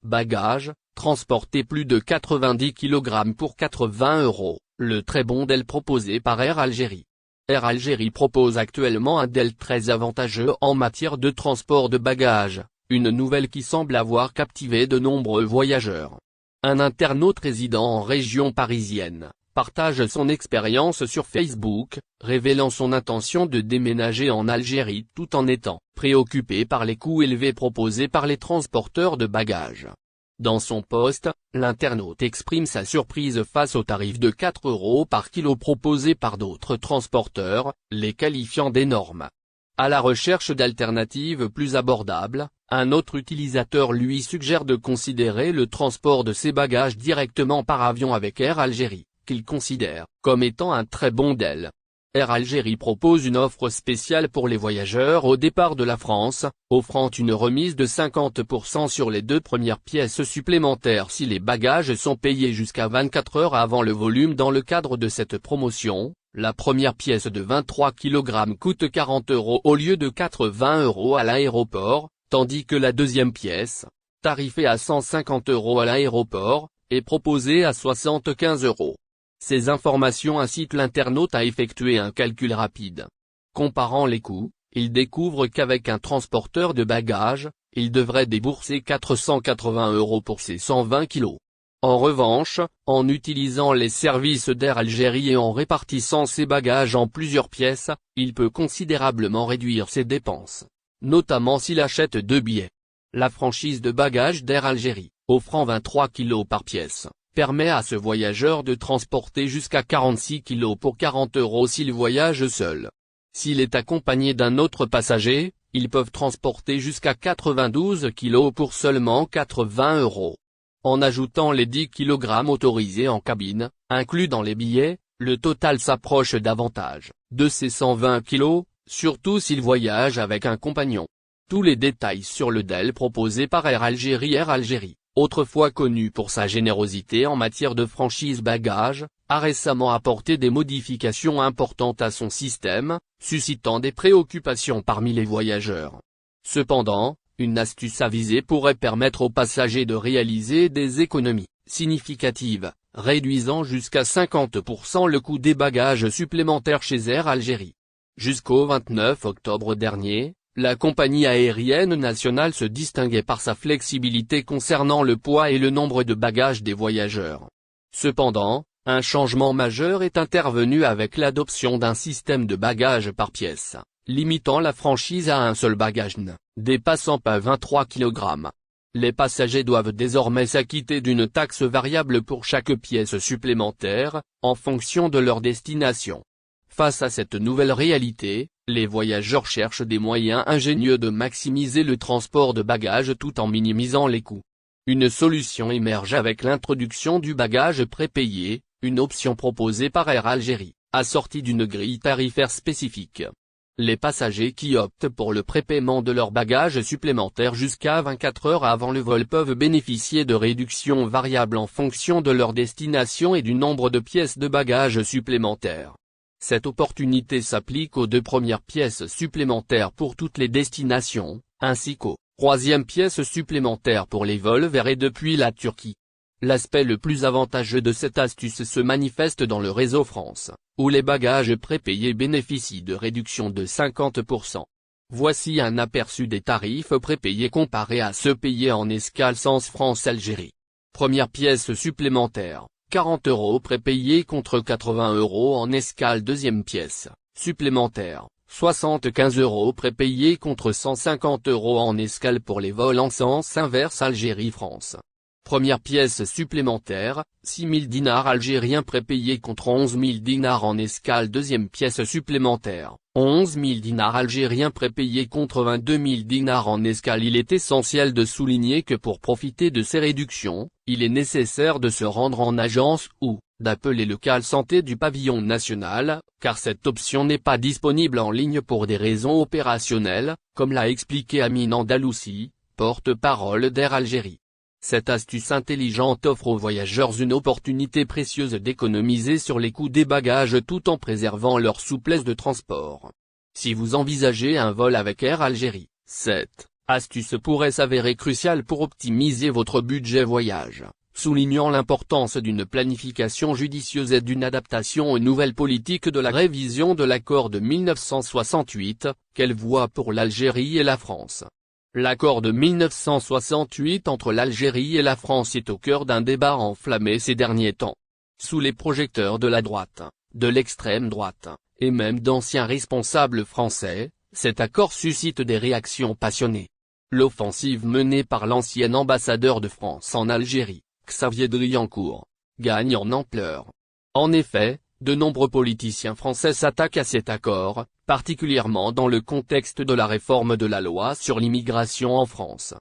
Bagages, transporter plus de 90 kg pour 80 €, le très bon deal proposé par Air Algérie. Air Algérie propose actuellement un deal très avantageux en matière de transport de bagages, une nouvelle qui semble avoir captivé de nombreux voyageurs. Un internaute résidant en région parisienne partage son expérience sur Facebook, révélant son intention de déménager en Algérie tout en étant préoccupé par les coûts élevés proposés par les transporteurs de bagages. Dans son post, l'internaute exprime sa surprise face au tarif de 4 € par kilo proposé par d'autres transporteurs, les qualifiant d'énormes. À la recherche d'alternatives plus abordables, un autre utilisateur lui suggère de considérer le transport de ses bagages directement par avion avec Air Algérie, qu'il considère comme étant un très bon deal. Air Algérie propose une offre spéciale pour les voyageurs au départ de la France, offrant une remise de 50% sur les 2 premières pièces supplémentaires si les bagages sont payés jusqu'à 24 heures avant le volume. Dans le cadre de cette promotion, la première pièce de 23 kg coûte 40 € au lieu de 80 € à l'aéroport, tandis que la deuxième pièce, tarifée à 150 € à l'aéroport, est proposée à 75 €. Ces informations incitent l'internaute à effectuer un calcul rapide. Comparant les coûts, il découvre qu'avec un transporteur de bagages, il devrait débourser 480 € pour ses 120 kg. En revanche, en utilisant les services d'Air Algérie et en répartissant ses bagages en plusieurs pièces, il peut considérablement réduire ses dépenses, notamment s'il achète 2 billets. La franchise de bagages d'Air Algérie, offrant 23 kg par pièce, permet à ce voyageur de transporter jusqu'à 46 kg pour 40 € s'il voyage seul. S'il est accompagné d'un autre passager, ils peuvent transporter jusqu'à 92 kg pour seulement 80 €. En ajoutant les 10 kg autorisés en cabine, inclus dans les billets, le total s'approche davantage de ces 120 kg, surtout s'il voyage avec un compagnon. Tous les détails sur le deal proposé par Air Algérie. Air Algérie, autrefois connu pour sa générosité en matière de franchise bagages, a récemment apporté des modifications importantes à son système, suscitant des préoccupations parmi les voyageurs. Cependant, une astuce avisée pourrait permettre aux passagers de réaliser des économies significatives, réduisant jusqu'à 50% le coût des bagages supplémentaires chez Air Algérie. Jusqu'au 29 octobre dernier, la compagnie aérienne nationale se distinguait par sa flexibilité concernant le poids et le nombre de bagages des voyageurs. Cependant, un changement majeur est intervenu avec l'adoption d'un système de bagages par pièce, limitant la franchise à un seul bagage ne dépassant pas 23 kg. Les passagers doivent désormais s'acquitter d'une taxe variable pour chaque pièce supplémentaire, en fonction de leur destination. Face à cette nouvelle réalité, les voyageurs cherchent des moyens ingénieux de maximiser le transport de bagages tout en minimisant les coûts. Une solution émerge avec l'introduction du bagage prépayé, une option proposée par Air Algérie, assortie d'une grille tarifaire spécifique. Les passagers qui optent pour le prépaiement de leurs bagages supplémentaires jusqu'à 24 heures avant le vol peuvent bénéficier de réductions variables en fonction de leur destination et du nombre de pièces de bagages supplémentaires. Cette opportunité s'applique aux 2 premières pièces supplémentaires pour toutes les destinations, ainsi qu'aux 3e pièces supplémentaires pour les vols vers et depuis la Turquie. L'aspect le plus avantageux de cette astuce se manifeste dans le réseau France, où les bagages prépayés bénéficient de réductions de 50%. Voici un aperçu des tarifs prépayés comparés à ceux payés en escale Sens France-Algérie. Première pièce supplémentaire, 40 € prépayés contre 80 € en escale. Deuxième pièce supplémentaire, 75 € prépayés contre 150 € en escale pour les vols en sens inverse Algérie-France. Première pièce supplémentaire, 6 000 dinars algériens prépayés contre 11 000 dinars en escale. Deuxième pièce supplémentaire, 11 000 dinars algériens prépayés contre 22 000 dinars en escale. Il est essentiel de souligner que pour profiter de ces réductions, il est nécessaire de se rendre en agence ou d'appeler le call santé du pavillon national, car cette option n'est pas disponible en ligne pour des raisons opérationnelles, comme l'a expliqué Amine Andalousi, porte-parole d'Air Algérie. Cette astuce intelligente offre aux voyageurs une opportunité précieuse d'économiser sur les coûts des bagages tout en préservant leur souplesse de transport. Si vous envisagez un vol avec Air Algérie, 7. astuce pourrait s'avérer cruciale pour optimiser votre budget voyage, soulignant l'importance d'une planification judicieuse et d'une adaptation aux nouvelles politiques de la révision de l'accord de 1968, qu'elle voit pour l'Algérie et la France. L'accord de 1968 entre l'Algérie et la France est au cœur d'un débat enflammé ces derniers temps. Sous les projecteurs de la droite, de l'extrême droite, et même d'anciens responsables français, cet accord suscite des réactions passionnées. L'offensive menée par l'ancien ambassadeur de France en Algérie, Xavier Driancourt, gagne en ampleur. En effet, de nombreux politiciens français s'attaquent à cet accord, particulièrement dans le contexte de la réforme de la loi sur l'immigration en France.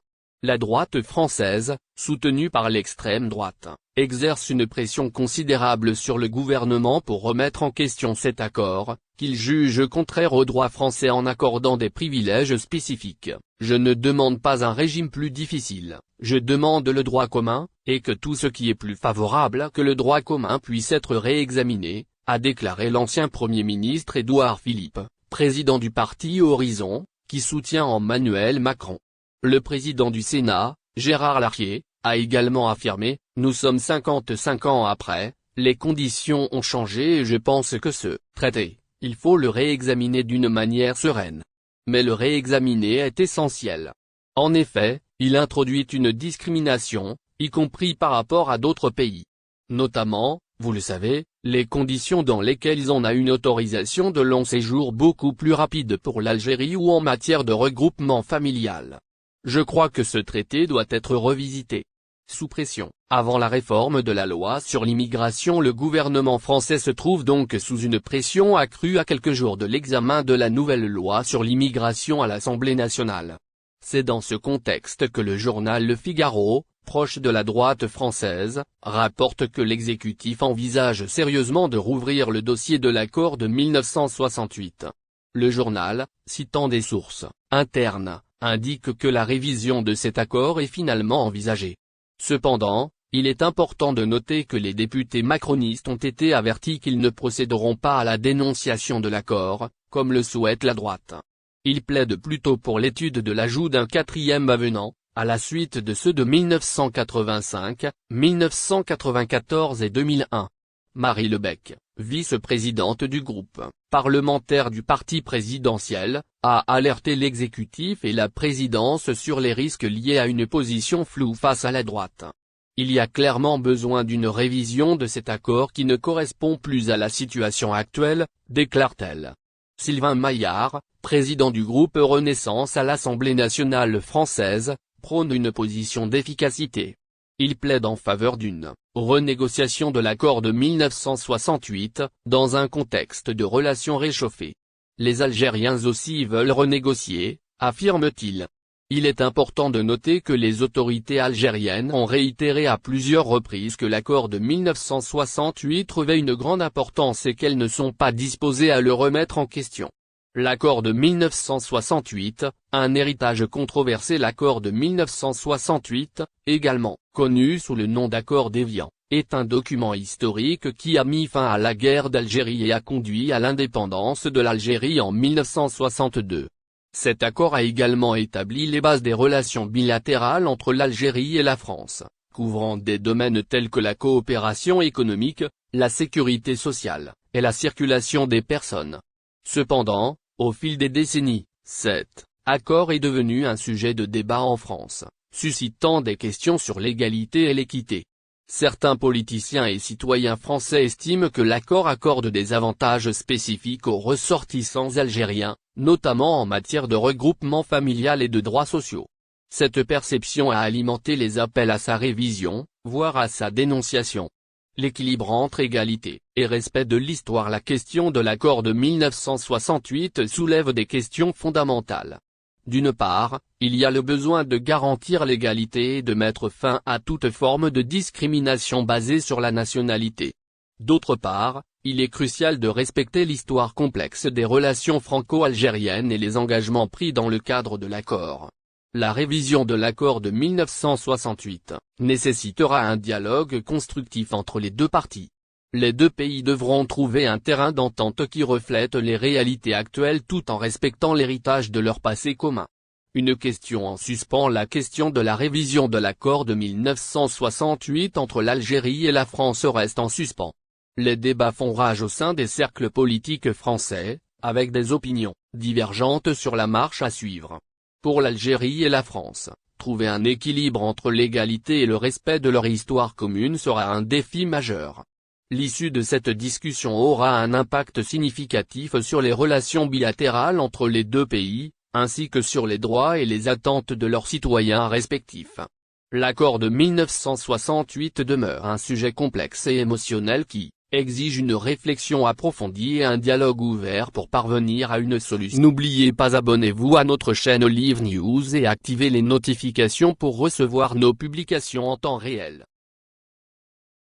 La droite française, soutenue par l'extrême droite, exerce une pression considérable sur le gouvernement pour remettre en question cet accord, qu'il juge contraire au droit français en accordant des privilèges spécifiques. Je ne demande pas un régime plus difficile, je demande le droit commun, et que tout ce qui est plus favorable que le droit commun puisse être réexaminé, a déclaré l'ancien Premier ministre Édouard Philippe, président du parti Horizon, qui soutient Emmanuel Macron. Le président du Sénat, Gérard Larcher, a également affirmé « Nous sommes 55 ans après, les conditions ont changé et je pense que ce traité, il faut le réexaminer d'une manière sereine. Mais le réexaminer est essentiel. En effet, il introduit une discrimination, y compris par rapport à d'autres pays. Notamment, vous le savez, les conditions dans lesquelles on a une autorisation de long séjour beaucoup plus rapide pour l'Algérie ou en matière de regroupement familial. Je crois que ce traité doit être revisité. » Sous pression, avant la réforme de la loi sur l'immigration, le gouvernement français se trouve donc sous une pression accrue à quelques jours de l'examen de la nouvelle loi sur l'immigration à l'Assemblée nationale. C'est dans ce contexte que le journal Le Figaro, proche de la droite française, rapporte que l'exécutif envisage sérieusement de rouvrir le dossier de l'accord de 1968. Le journal, citant des sources internes, indique que la révision de cet accord est finalement envisagée. Cependant, il est important de noter que les députés macronistes ont été avertis qu'ils ne procéderont pas à la dénonciation de l'accord, comme le souhaite la droite. Ils plaident plutôt pour l'étude de l'ajout d'un quatrième avenant, à la suite de ceux de 1985, 1994 et 2001. Marie Lebec, vice-présidente du groupe parlementaire du parti présidentiel, a alerté l'exécutif et la présidence sur les risques liés à une position floue face à la droite. Il y a clairement besoin d'une révision de cet accord qui ne correspond plus à la situation actuelle, déclare-t-elle. Sylvain Maillard, président du groupe Renaissance à l'Assemblée nationale française, prône une position d'efficacité. Il plaide en faveur d'une renégociation de l'accord de 1968, dans un contexte de relations réchauffées. Les Algériens aussi veulent renégocier, affirme-t-il. Il est important de noter que les autorités algériennes ont réitéré à plusieurs reprises que l'accord de 1968 revêt une grande importance et qu'elles ne sont pas disposées à le remettre en question. L'accord de 1968, un héritage controversé. L'accord de 1968, également connu sous le nom d'accord d'Évian, est un document historique qui a mis fin à la guerre d'Algérie et a conduit à l'indépendance de l'Algérie en 1962. Cet accord a également établi les bases des relations bilatérales entre l'Algérie et la France, couvrant des domaines tels que la coopération économique, la sécurité sociale, et la circulation des personnes. Cependant, au fil des décennies, cet accord est devenu un sujet de débat en France, suscitant des questions sur l'égalité et l'équité. Certains politiciens et citoyens français estiment que l'accord accorde des avantages spécifiques aux ressortissants algériens, notamment en matière de regroupement familial et de droits sociaux. Cette perception a alimenté les appels à sa révision, voire à sa dénonciation. L'équilibre entre égalité et respect de l'histoire. La question de l'accord de 1968 soulève des questions fondamentales. D'une part, il y a le besoin de garantir l'égalité et de mettre fin à toute forme de discrimination basée sur la nationalité. D'autre part, il est crucial de respecter l'histoire complexe des relations franco-algériennes et les engagements pris dans le cadre de l'accord. La révision de l'accord de 1968 nécessitera un dialogue constructif entre les deux parties. Les deux pays devront trouver un terrain d'entente qui reflète les réalités actuelles tout en respectant l'héritage de leur passé commun. Une question en suspens. La question de la révision de l'accord de 1968 entre l'Algérie et la France reste en suspens. Les débats font rage au sein des cercles politiques français, avec des opinions divergentes sur la marche à suivre. Pour l'Algérie et la France, trouver un équilibre entre l'égalité et le respect de leur histoire commune sera un défi majeur. L'issue de cette discussion aura un impact significatif sur les relations bilatérales entre les deux pays, ainsi que sur les droits et les attentes de leurs citoyens respectifs. L'accord de 1968 demeure un sujet complexe et émotionnel qui exige une réflexion approfondie et un dialogue ouvert pour parvenir à une solution. N'oubliez pas, abonnez-vous à notre chaîne Olive News et activez les notifications pour recevoir nos publications en temps réel.